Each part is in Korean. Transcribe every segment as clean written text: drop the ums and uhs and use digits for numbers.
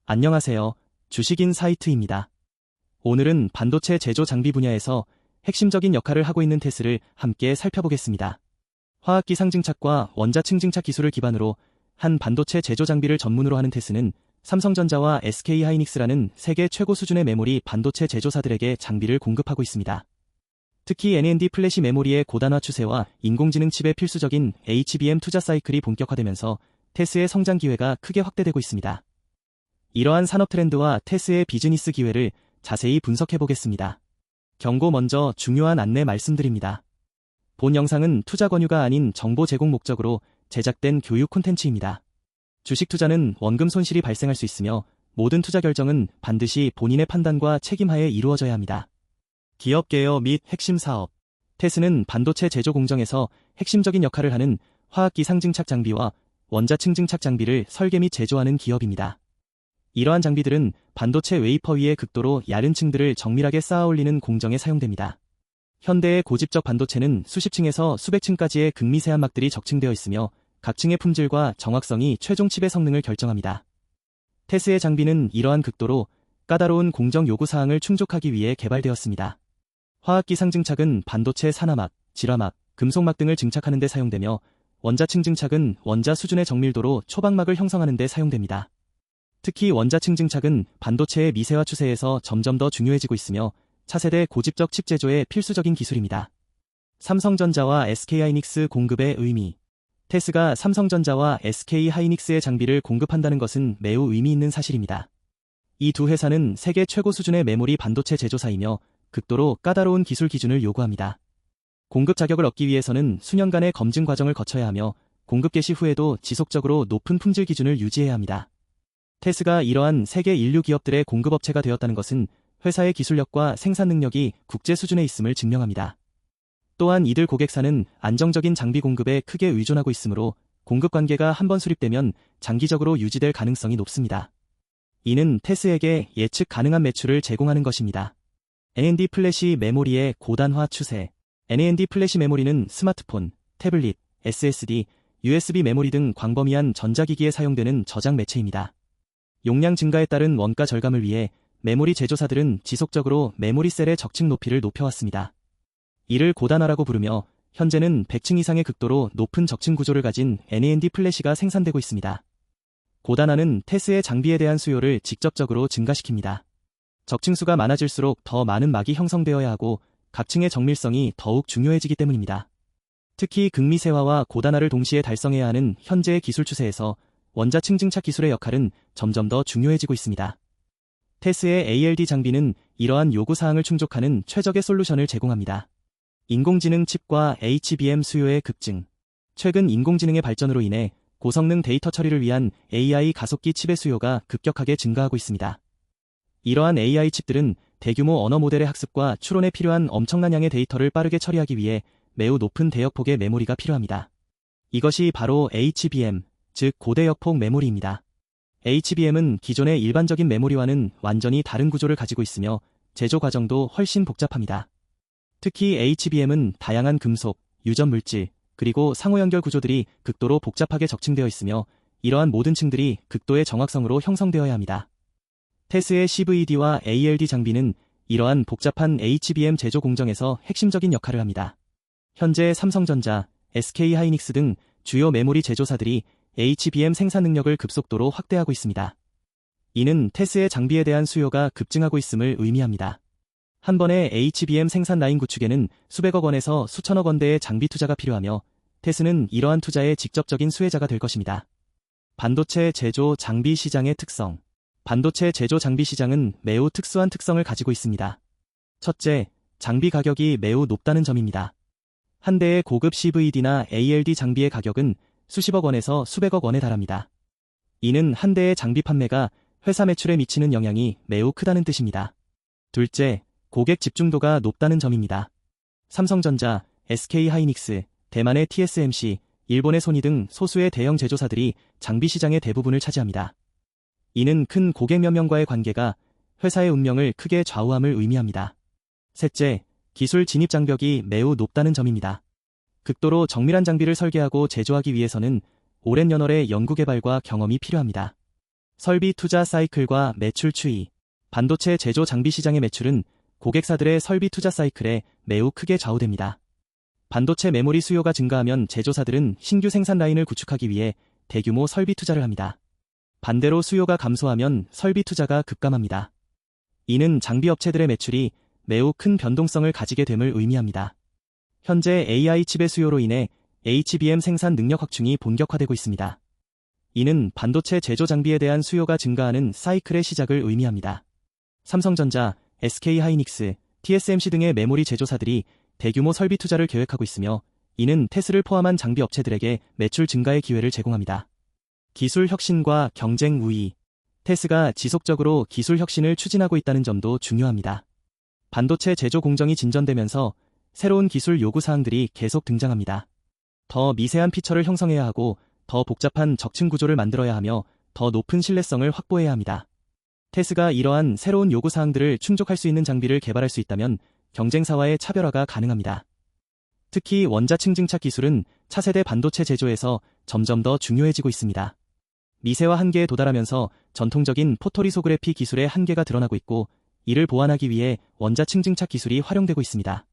안녕하세요. 주식인 사이트입니다. 오늘은 반도체 제조 장비 분야에서 핵심적인 역할을 하고 있는 테스를 함께 살펴보겠습니다. 화학기 상징착과 원자층 증착 기술을 기반으로 한 반도체 제조 장비를 전문으로 하는 테스는 삼성전자와 SK하이닉스라는 세계 최고 수준의 메모리 반도체 제조사들에게 장비를 공급하고 있습니다. 특히 NAND 플래시 메모리의 고단화 추세와 인공지능 칩의 필수적인 HBM 투자 사이클이 본격화되면서 테스의 성장 기회가 크게 확대되고 있습니다. 이러한 산업 트렌드와 테스의 비즈니스 기회를 자세히 분석해 보겠습니다. 경고 먼저 중요한 안내 말씀드립니다. 본 영상은 투자 권유가 아닌 정보 제공 목적으로 제작된 교육 콘텐츠입니다. 주식 투자는 원금 손실이 발생할 수 있으며 모든 투자 결정은 반드시 본인의 판단과 책임하에 이루어져야 합니다. 기업 개요 및 핵심 사업. 테스는 반도체 제조 공정에서 핵심적인 역할을 하는 화학기 상징착 장비와 원자층 증착 장비를 설계 및 제조하는 기업입니다. 이러한 장비들은 반도체 웨이퍼 위에 극도로 얇은 층들을 정밀하게 쌓아 올리는 공정에 사용됩니다. 현대의 고집적 반도체는 수십 층에서 수백 층까지의 극미세한 막들이 적층되어 있으며 각 층의 품질과 정확성이 최종 칩의 성능을 결정합니다. 테스의 장비는 이러한 극도로 까다로운 공정 요구 사항을 충족하기 위해 개발되었습니다. 화학기 상증착은 반도체 산화막, 질화막, 금속막 등을 증착하는 데 사용되며 원자층 증착은 원자 수준의 정밀도로 초박막을 형성하는 데 사용됩니다. 특히 원자층 증착은 반도체의 미세화 추세에서 점점 더 중요해지고 있으며 차세대 고집적 칩 제조의 필수적인 기술입니다. 삼성전자와 SK하이닉스 공급의 의미. 테스가 삼성전자와 SK하이닉스의 장비를 공급한다는 것은 매우 의미 있는 사실입니다. 이 두 회사는 세계 최고 수준의 메모리 반도체 제조사이며 극도로 까다로운 기술 기준을 요구합니다. 공급 자격을 얻기 위해서는 수년간의 검증 과정을 거쳐야 하며 공급 개시 후에도 지속적으로 높은 품질 기준을 유지해야 합니다. 테스가 이러한 세계 인류 기업들의 공급업체가 되었다는 것은 회사의 기술력과 생산 능력이 국제 수준에 있음을 증명합니다. 또한 이들 고객사는 안정적인 장비 공급에 크게 의존하고 있으므로 공급 관계가 한번 수립되면 장기적으로 유지될 가능성이 높습니다. 이는 테스에게 예측 가능한 매출을 제공하는 것입니다. NAND 플래시 메모리의 고단화 추세. NAND 플래시 메모리는 스마트폰, 태블릿, SSD, USB 메모리 등 광범위한 전자기기에 사용되는 저장 매체입니다. 용량 증가에 따른 원가 절감을 위해 메모리 제조사들은 지속적으로 메모리 셀의 적층 높이를 높여왔습니다. 이를 고단화라고 부르며 현재는 100층 이상의 극도로 높은 적층 구조를 가진 NAND 플래시가 생산되고 있습니다. 고단화는 테스의 장비에 대한 수요를 직접적으로 증가시킵니다. 적층수가 많아질수록 더 많은 막이 형성되어야 하고 각 층의 정밀성이 더욱 중요해지기 때문입니다. 특히 극미세화와 고단화를 동시에 달성해야 하는 현재의 기술 추세에서 원자층 증착 기술의 역할은 점점 더 중요해지고 있습니다. 테스의 ALD 장비는 이러한 요구사항을 충족하는 최적의 솔루션을 제공합니다. 인공지능 칩과 HBM 수요의 급증. 최근 인공지능의 발전으로 인해 고성능 데이터 처리를 위한 AI 가속기 칩의 수요가 급격하게 증가하고 있습니다. 이러한 AI 칩들은 대규모 언어 모델의 학습과 추론에 필요한 엄청난 양의 데이터를 빠르게 처리하기 위해 매우 높은 대역폭의 메모리가 필요합니다. 이것이 바로 HBM, 즉 고대역폭 메모리입니다. HBM은 기존의 일반적인 메모리와는 완전히 다른 구조를 가지고 있으며 제조 과정도 훨씬 복잡합니다. 특히 HBM은 다양한 금속, 유전 물질, 그리고 상호 연결 구조들이 극도로 복잡하게 적층되어 있으며 이러한 모든 층들이 극도의 정확성으로 형성되어야 합니다. 테스의 CVD와 ALD 장비는 이러한 복잡한 HBM 제조 공정에서 핵심적인 역할을 합니다. 현재 삼성전자, SK하이닉스 등 주요 메모리 제조사들이 HBM 생산 능력을 급속도로 확대하고 있습니다. 이는 테스의 장비에 대한 수요가 급증하고 있음을 의미합니다. 한 번의 HBM 생산 라인 구축에는 수백억 원에서 수천억 원대의 장비 투자가 필요하며 테스는 이러한 투자의 직접적인 수혜자가 될 것입니다. 반도체 제조 장비 시장의 특성. 반도체 제조 장비 시장은 매우 특수한 특성을 가지고 있습니다. 첫째, 장비 가격이 매우 높다는 점입니다. 한 대의 고급 CVD나 ALD 장비의 가격은 수십억 원에서 수백억 원에 달합니다. 이는 한 대의 장비 판매가 회사 매출에 미치는 영향이 매우 크다는 뜻입니다. 둘째, 고객 집중도가 높다는 점입니다. 삼성전자, SK하이닉스, 대만의 TSMC, 일본의 소니 등 소수의 대형 제조사들이 장비 시장의 대부분을 차지합니다. 이는 큰 고객 몇 명과의 관계가 회사의 운명을 크게 좌우함을 의미합니다. 셋째, 기술 진입 장벽이 매우 높다는 점입니다. 극도로 정밀한 장비를 설계하고 제조하기 위해서는 오랜 연월의 연구개발과 경험이 필요합니다. 설비 투자 사이클과 매출 추이. 반도체 제조 장비 시장의 매출은 고객사들의 설비 투자 사이클에 매우 크게 좌우됩니다. 반도체 메모리 수요가 증가하면 제조사들은 신규 생산 라인을 구축하기 위해 대규모 설비 투자를 합니다. 반대로 수요가 감소하면 설비 투자가 급감합니다. 이는 장비 업체들의 매출이 매우 큰 변동성을 가지게 됨을 의미합니다. 현재 AI 칩의 수요로 인해 HBM 생산 능력 확충이 본격화되고 있습니다. 이는 반도체 제조 장비에 대한 수요가 증가하는 사이클의 시작을 의미합니다. 삼성전자, SK하이닉스, TSMC 등의 메모리 제조사들이 대규모 설비 투자를 계획하고 있으며 이는 테스를 포함한 장비 업체들에게 매출 증가의 기회를 제공합니다. 기술 혁신과 경쟁 우위. 테스가 지속적으로 기술 혁신을 추진하고 있다는 점도 중요합니다. 반도체 제조 공정이 진전되면서 새로운 기술 요구 사항들이 계속 등장합니다. 더 미세한 피처를 형성해야 하고 더 복잡한 적층 구조를 만들어야 하며 더 높은 신뢰성을 확보해야 합니다. 테스가 이러한 새로운 요구 사항들을 충족할 수 있는 장비를 개발할 수 있다면 경쟁사와의 차별화가 가능합니다. 특히 원자층 증착 기술은 차세대 반도체 제조에서 점점 더 중요해지고 있습니다. 미세화 한계에 도달하면서 전통적인 포토리소그래피 기술의 한계가 드러나고 있고 이를 보완하기 위해 원자층 증착 기술이 활용되고 있습니다.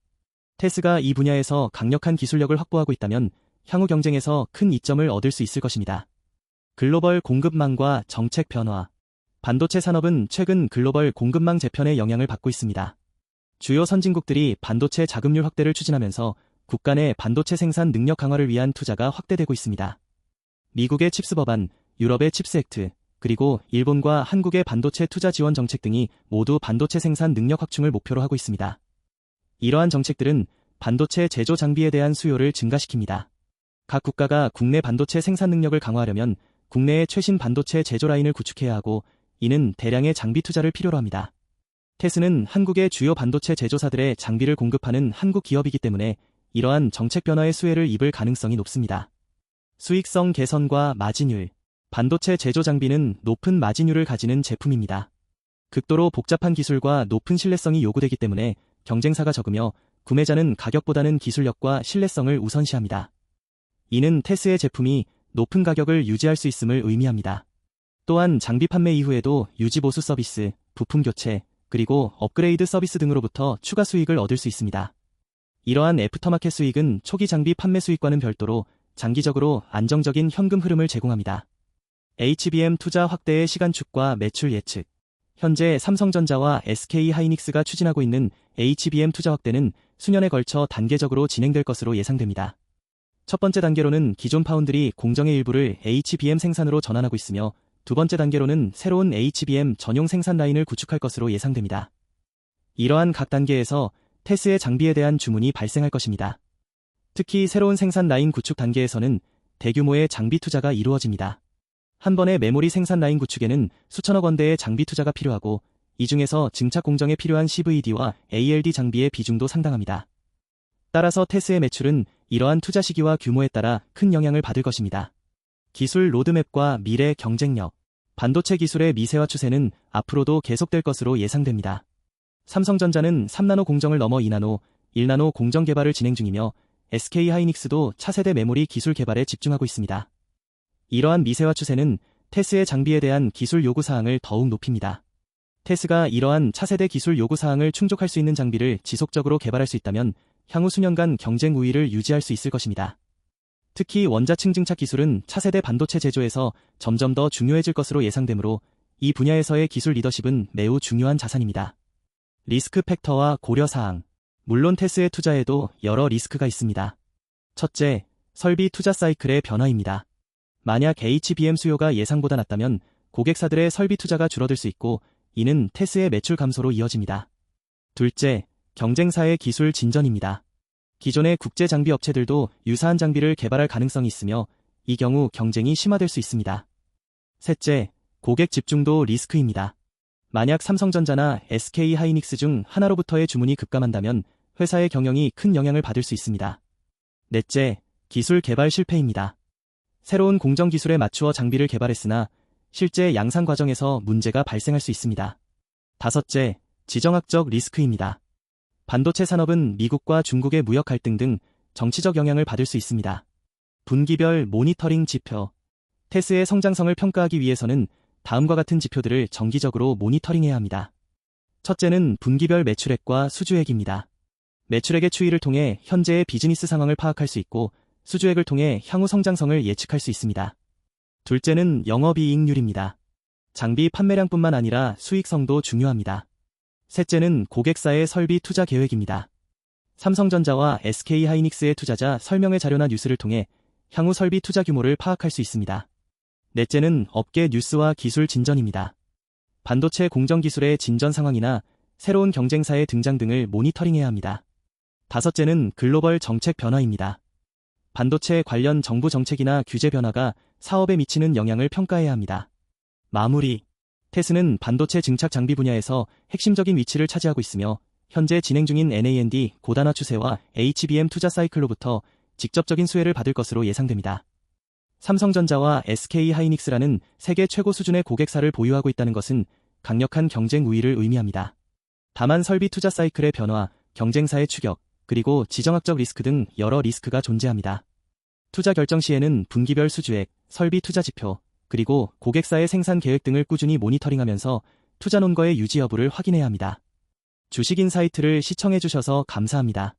테스가 이 분야에서 강력한 기술력을 확보하고 있다면 향후 경쟁에서 큰 이점을 얻을 수 있을 것입니다. 글로벌 공급망과 정책 변화. 반도체 산업은 최근 글로벌 공급망 재편의 영향을 받고 있습니다. 주요 선진국들이 반도체 자금률 확대를 추진하면서 국가 내 반도체 생산 능력 강화를 위한 투자가 확대되고 있습니다. 미국의 칩스 법안, 유럽의 칩스 액트, 그리고 일본과 한국의 반도체 투자 지원 정책 등이 모두 반도체 생산 능력 확충을 목표로 하고 있습니다. 이러한 정책들은 반도체 제조 장비에 대한 수요를 증가시킵니다. 각 국가가 국내 반도체 생산 능력을 강화하려면 국내의 최신 반도체 제조 라인을 구축해야 하고 이는 대량의 장비 투자를 필요로 합니다. 테스는 한국의 주요 반도체 제조사들의 장비를 공급하는 한국 기업이기 때문에 이러한 정책 변화의 수혜를 입을 가능성이 높습니다. 수익성 개선과 마진율. 반도체 제조 장비는 높은 마진율을 가지는 제품입니다. 극도로 복잡한 기술과 높은 신뢰성이 요구되기 때문에 경쟁사가 적으며 구매자는 가격보다는 기술력과 신뢰성을 우선시합니다. 이는 테스의 제품이 높은 가격을 유지할 수 있음을 의미합니다. 또한 장비 판매 이후에도 유지보수 서비스, 부품 교체, 그리고 업그레이드 서비스 등으로부터 추가 수익을 얻을 수 있습니다. 이러한 애프터마켓 수익은 초기 장비 판매 수익과는 별도로 장기적으로 안정적인 현금 흐름을 제공합니다. HBM 투자 확대의 시간축과 매출 예측. 현재 삼성전자와 SK하이닉스가 추진하고 있는 HBM 투자 확대는 수년에 걸쳐 단계적으로 진행될 것으로 예상됩니다. 첫 번째 단계로는 기존 파운드리 공정의 일부를 HBM 생산으로 전환하고 있으며 두 번째 단계로는 새로운 HBM 전용 생산 라인을 구축할 것으로 예상됩니다. 이러한 각 단계에서 테스의 장비에 대한 주문이 발생할 것입니다. 특히 새로운 생산 라인 구축 단계에서는 대규모의 장비 투자가 이루어집니다. 한 번의 메모리 생산 라인 구축에는 수천억 원대의 장비 투자가 필요하고 이 중에서 증착 공정에 필요한 CVD와 ALD 장비의 비중도 상당합니다. 따라서 테스의 매출은 이러한 투자 시기와 규모에 따라 큰 영향을 받을 것입니다. 기술 로드맵과 미래 경쟁력. 반도체 기술의 미세화 추세는 앞으로도 계속될 것으로 예상됩니다. 삼성전자는 3나노 공정을 넘어 2나노, 1나노 공정 개발을 진행 중이며 SK하이닉스도 차세대 메모리 기술 개발에 집중하고 있습니다. 이러한 미세화 추세는 테스의 장비에 대한 기술 요구 사항을 더욱 높입니다. 테스가 이러한 차세대 기술 요구 사항을 충족할 수 있는 장비를 지속적으로 개발할 수 있다면 향후 수년간 경쟁 우위를 유지할 수 있을 것입니다. 특히 원자층 증착 기술은 차세대 반도체 제조에서 점점 더 중요해질 것으로 예상되므로 이 분야에서의 기술 리더십은 매우 중요한 자산입니다. 리스크 팩터와 고려 사항. 물론 테스의 투자에도 여러 리스크가 있습니다. 첫째, 설비 투자 사이클의 변화입니다. 만약 HBM 수요가 예상보다 낮다면 고객사들의 설비 투자가 줄어들 수 있고 이는 테스의 매출 감소로 이어집니다. 둘째, 경쟁사의 기술 진전입니다. 기존의 국제 장비 업체들도 유사한 장비를 개발할 가능성이 있으며 이 경우 경쟁이 심화될 수 있습니다. 셋째, 고객 집중도 리스크입니다. 만약 삼성전자나 SK하이닉스 중 하나로부터의 주문이 급감한다면 회사의 경영이 큰 영향을 받을 수 있습니다. 넷째, 기술 개발 실패입니다. 새로운 공정 기술에 맞추어 장비를 개발했으나 실제 양산 과정에서 문제가 발생할 수 있습니다. 다섯째, 지정학적 리스크입니다. 반도체 산업은 미국과 중국의 무역 갈등 등 정치적 영향을 받을 수 있습니다. 분기별 모니터링 지표. 테스의 성장성을 평가하기 위해서는 다음과 같은 지표들을 정기적으로 모니터링해야 합니다. 첫째는 분기별 매출액과 수주액입니다. 매출액의 추이를 통해 현재의 비즈니스 상황을 파악할 수 있고 수주액을 통해 향후 성장성을 예측할 수 있습니다. 둘째는 영업이익률입니다. 장비 판매량뿐만 아니라 수익성도 중요합니다. 셋째는 고객사의 설비 투자 계획입니다. 삼성전자와 SK하이닉스의 투자자 설명회 자료나 뉴스를 통해 향후 설비 투자 규모를 파악할 수 있습니다. 넷째는 업계 뉴스와 기술 진전입니다. 반도체 공정 기술의 진전 상황이나 새로운 경쟁사의 등장 등을 모니터링해야 합니다. 다섯째는 글로벌 정책 변화입니다. 반도체 관련 정부 정책이나 규제 변화가 사업에 미치는 영향을 평가해야 합니다. 마무리. 테스는 반도체 증착 장비 분야에서 핵심적인 위치를 차지하고 있으며 현재 진행 중인 NAND 고단화 추세와 HBM 투자 사이클로부터 직접적인 수혜를 받을 것으로 예상됩니다. 삼성전자와 SK하이닉스라는 세계 최고 수준의 고객사를 보유하고 있다는 것은 강력한 경쟁 우위를 의미합니다. 다만 설비 투자 사이클의 변화, 경쟁사의 추격, 그리고 지정학적 리스크 등 여러 리스크가 존재합니다. 투자 결정 시에는 분기별 수주액, 설비 투자 지표, 그리고 고객사의 생산 계획 등을 꾸준히 모니터링하면서 투자 논거의 유지 여부를 확인해야 합니다. 주식인사이트를 시청해주셔서 감사합니다.